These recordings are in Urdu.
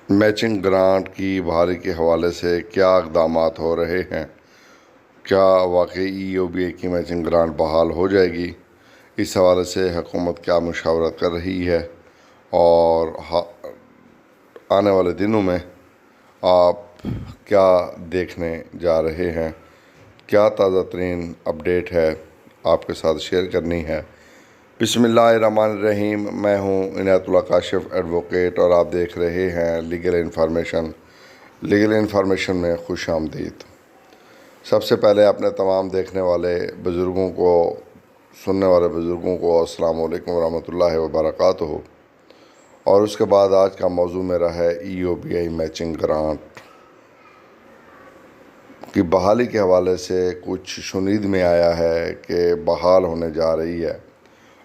میچنگ گرانٹ کی بحالی کے حوالے سے کیا اقدامات ہو رہے ہیں؟ کیا واقعی ای او بی اے کی میچنگ گرانٹ بحال ہو جائے گی؟ اس حوالے سے حکومت کیا مشاورت کر رہی ہے اور آنے والے دنوں میں آپ کیا دیکھنے جا رہے ہیں؟ کیا تازہ ترین اپڈیٹ ہے آپ کے ساتھ شیئر کرنی ہے؟ بسم اللہ الرحمن الرحیم۔ میں ہوں عنایت اللہ کاشف ایڈوکیٹ اور آپ دیکھ رہے ہیں لیگل انفارمیشن میں خوش آمدید۔ سب سے پہلے اپنے تمام دیکھنے والے بزرگوں کو سننے والے بزرگوں کو السلام علیکم ورحمۃ اللہ وبرکاتہ، اور اس کے بعد آج کا موضوع میرا ہے ای O be I matching grant کی بحالی کے حوالے سے کچھ شنید میں آیا ہے کہ بحال ہونے جا رہی ہے،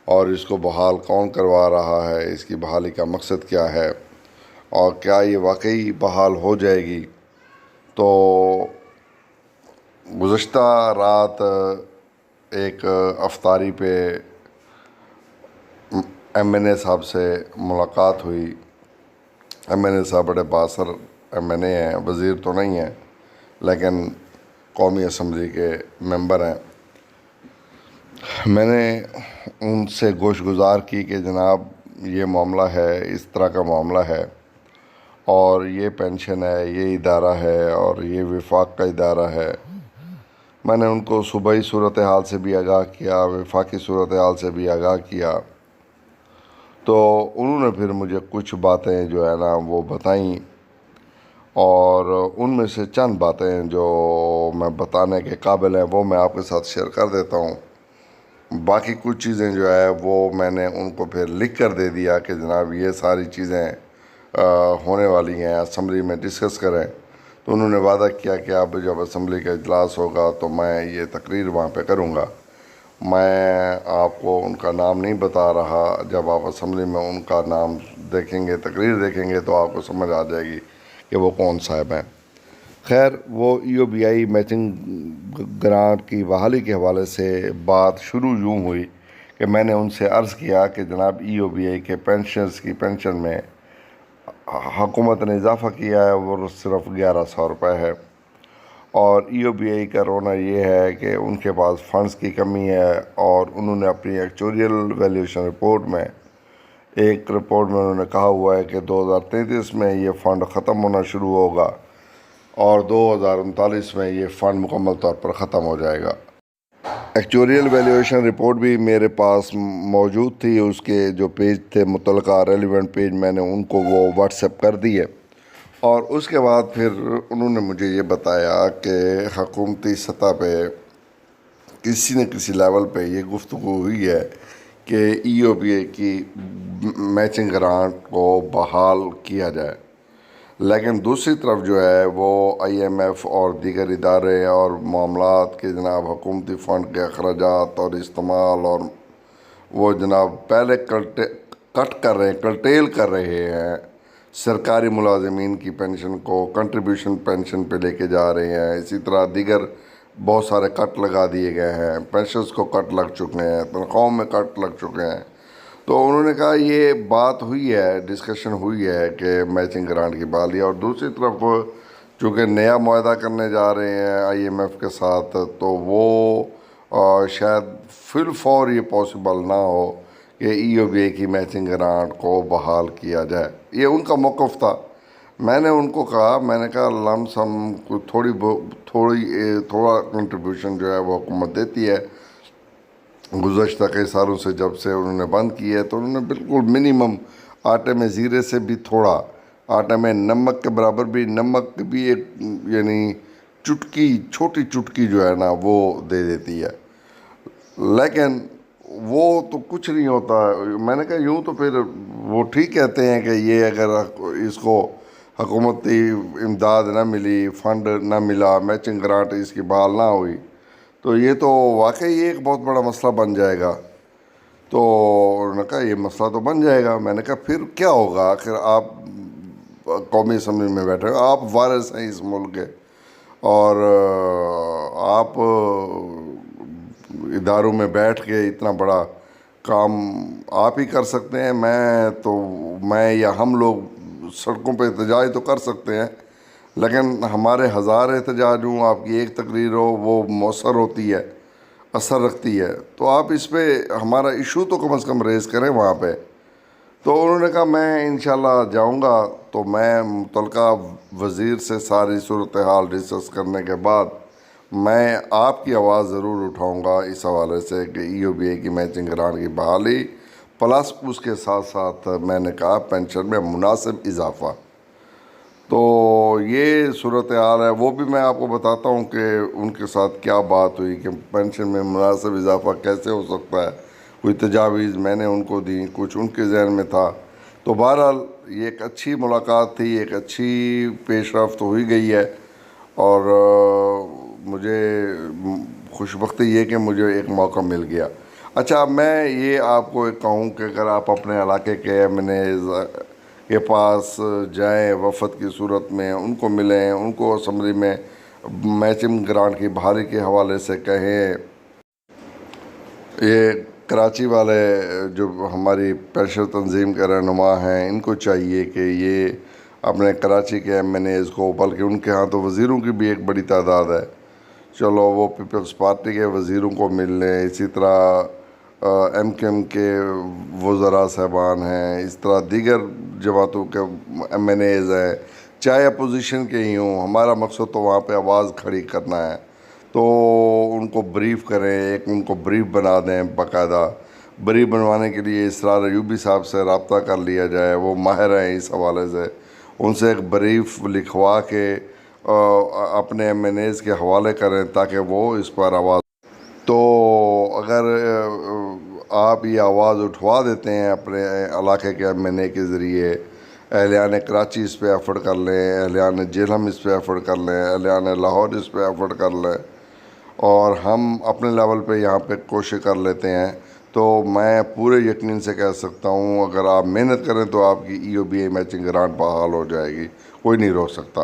اور اس کو بحال کون کروا رہا ہے، اس کی بحالی کا مقصد کیا ہے، اور کیا یہ واقعی بحال ہو جائے گی؟ تو گزشتہ رات ایک افطاری پہ ایم این اے صاحب سے ملاقات ہوئی۔ ایم این اے صاحب بڑے بااثر ایم این اے ہیں، وزیر تو نہیں ہیں لیکن قومی اسمبلی کے ممبر ہیں۔ میں نے ان سے گوش گزار کی کہ جناب یہ معاملہ ہے، اس طرح کا معاملہ ہے، اور یہ پینشن ہے، یہ ادارہ ہے، اور یہ وفاق کا ادارہ ہے۔ میں نے ان کو صوبائی صورتحال سے بھی آگاہ کیا، وفاقی صورتحال سے بھی آگاہ کیا، تو انہوں نے پھر مجھے کچھ باتیں جو ہے نا وہ بتائیں، اور ان میں سے چند باتیں جو میں بتانے کے قابل ہیں وہ میں آپ کے ساتھ شیئر کر دیتا ہوں۔ باقی کچھ چیزیں جو ہے وہ میں نے ان کو پھر لکھ کر دے دیا کہ جناب یہ ساری چیزیں ہونے والی ہیں، اسمبلی میں ڈسکس کریں۔ تو انہوں نے وعدہ کیا کہ اب جب اسمبلی کا اجلاس ہوگا تو میں یہ تقریر وہاں پہ کروں گا۔ میں آپ کو ان کا نام نہیں بتا رہا، جب آپ اسمبلی میں ان کا نام دیکھیں گے، تقریر دیکھیں گے، تو آپ کو سمجھ آ جائے گی کہ وہ کون صاحب ہیں۔ خیر، وہ ای O be I matching grant کی بحالی کے حوالے سے بات شروع یوں ہوئی کہ میں نے ان سے عرض کیا کہ جناب ای او بی آئی کے پینشنرز کی پینشن میں حکومت نے اضافہ کیا ہے، وہ صرف 1100 روپے ہے، اور ای او بی آئی کا رونا یہ ہے کہ ان کے پاس فنڈز کی کمی ہے، اور انہوں نے اپنی ایکچوریل ویلیوشن رپورٹ میں ایک رپورٹ میں انہوں نے کہا ہوا ہے کہ 2033 میں یہ فنڈ ختم ہونا شروع ہوگا، اور 2039 میں یہ فنڈ مکمل طور پر ختم ہو جائے گا۔ ایکچوریل ویلیویشن رپورٹ بھی میرے پاس موجود تھی، اس کے جو پیج تھے متعلقہ ریلیونٹ پیج، میں نے ان کو وہ واٹس ایپ کر دیے، اور اس کے بعد پھر انہوں نے مجھے یہ بتایا کہ حکومتی سطح پہ کسی نہ کسی لیول پہ یہ گفتگو ہوئی ہے کہ ای او بی اے کی میچنگ گرانٹ کو بحال کیا جائے، لیکن دوسری طرف جو ہے وہ آئی ایم ایف اور دیگر ادارے اور معاملات کے جناب حکومتی فنڈ کے اخراجات اور استعمال، اور وہ جناب پہلے کلٹیل کر رہے ہیں، سرکاری ملازمین کی پینشن کو کنٹریبیوشن پینشن پہ لے کے جا رہے ہیں، اسی طرح دیگر بہت سارے کٹ لگا دیے گئے ہیں، پینشنز کو کٹ لگ چکے ہیں، تنخواہوں میں کٹ لگ چکے ہیں۔ تو انہوں نے کہا یہ بات ہوئی ہے، ڈسکشن ہوئی ہے کہ میچنگ گرانٹ کی بحالی، اور دوسری طرف چونکہ نیا معاہدہ کرنے جا رہے ہیں آئی ایم ایف کے ساتھ، تو وہ شاید فی الفور یہ پاسبل نہ ہو کہ ای او بی اے کی میچنگ گرانٹ کو بحال کیا جائے۔ یہ ان کا موقف تھا۔ میں نے ان کو کہا، میں نے کہا لم سم تھوڑا کنٹریبیوشن جو ہے وہ حکومت دیتی ہے، گزشتہ کئی سالوں سے جب سے انہوں نے بند کی ہے، تو انہوں نے بالکل منیمم آٹے میں زیرے سے بھی تھوڑا، آٹے میں نمک کے برابر بھی، نمک بھی ایک یعنی چٹکی، چھوٹی چٹکی جو ہے نا وہ دے دیتی ہے، لیکن وہ تو کچھ نہیں ہوتا۔ میں نے کہا یوں تو پھر وہ ٹھیک کہتے ہیں کہ یہ اگر اس کو حکومتی امداد نہ ملی، فنڈ نہ ملا، میچنگ گرانٹ اس کی بحال نہ ہوئی، تو یہ تو واقعی ایک بہت بڑا مسئلہ بن جائے گا۔ تو انہوں نے کہا یہ مسئلہ تو بن جائے گا۔ میں نے کہا پھر کیا ہوگا؟ آخر آپ قومی اسمبلی میں بیٹھے ہو، آپ وارث ہیں اس ملک کے، اور آپ اداروں میں بیٹھ کے اتنا بڑا کام آپ ہی کر سکتے ہیں۔ میں یا ہم لوگ سڑکوں پہ احتجاج تو کر سکتے ہیں، لیکن ہمارے ہزار احتجاج ہوں، آپ کی ایک تقریر ہو، وہ مؤثر ہوتی ہے، اثر رکھتی ہے۔ تو آپ اس پہ ہمارا ایشو تو کم از کم ریز کریں وہاں پہ۔ تو انہوں نے کہا میں انشاءاللہ جاؤں گا، تو میں متعلقہ وزیر سے ساری صورتحال ڈسکس کرنے کے بعد میں آپ کی آواز ضرور اٹھاؤں گا اس حوالے سے کہ ای او بی اے کی میچنگ گرانٹ کی بحالی، پلس اس کے ساتھ ساتھ میں نے کہا پینشن میں مناسب اضافہ۔ تو یہ صورتحال ہے، وہ بھی میں آپ کو بتاتا ہوں کہ ان کے ساتھ کیا بات ہوئی کہ پینشن میں مناسب اضافہ کیسے ہو سکتا ہے۔ کوئی تجاویز میں نے ان کو دی، کچھ ان کے ذہن میں تھا۔ تو بہرحال یہ ایک اچھی ملاقات تھی، ایک اچھی پیش رفت ہوئی گئی ہے، اور مجھے خوش بختی یہ کہ مجھے ایک موقع مل گیا۔ اچھا، اب میں یہ آپ کو ایک کہوں کہ اگر آپ اپنے علاقے کے ایم این ایز کے پاس جائیں وفد کی صورت میں، ان کو ملیں، ان کو اسمبلی میں میچنگ گرانٹ کی بحالی کے حوالے سے کہیں۔ یہ کراچی والے جو ہماری پینشن تنظیم کے رہنما ہیں، ان کو چاہیے کہ یہ اپنے کراچی کے ایم این ایز کو، بلکہ ان کے ہاں تو وزیروں کی بھی ایک بڑی تعداد ہے، چلو وہ پیپلز پارٹی کے وزیروں کو مل لیں، اسی طرح ایم کیو ایم کے وزراء صاحبان ہیں، اس طرح دیگر جماعتوں کے ایم این ایز ہیں، چاہے اپوزیشن کے ہی ہوں۔ ہمارا مقصد تو وہاں پہ آواز کھڑی کرنا ہے، تو ان کو بریف کریں، ایک ان کو بریف بنا دیں، باقاعدہ بریف بنوانے کے لیے اسرار ایوبی صاحب سے رابطہ کر لیا جائے، وہ ماہر ہیں اس حوالے سے، ان سے ایک بریف لکھوا کے اپنے ایم این ایز کے حوالے کریں تاکہ وہ اس پر آواز۔ تو اگر آپ یہ آواز اٹھوا دیتے ہیں اپنے علاقے کے ایم این اے کے ذریعے، اہلیان کراچی اس پہ ایفرٹ کر لیں، اہلیان جہلم اس پہ ایفرٹ کر لیں، اہلیان لاہور اس پہ ایفرٹ کر لیں، اور ہم اپنے لیول پہ یہاں پہ کوشش کر لیتے ہیں، تو میں پورے یقین سے کہہ سکتا ہوں اگر آپ محنت کریں تو آپ کی E O B A matching grant بحال ہو جائے گی، کوئی نہیں روک سکتا۔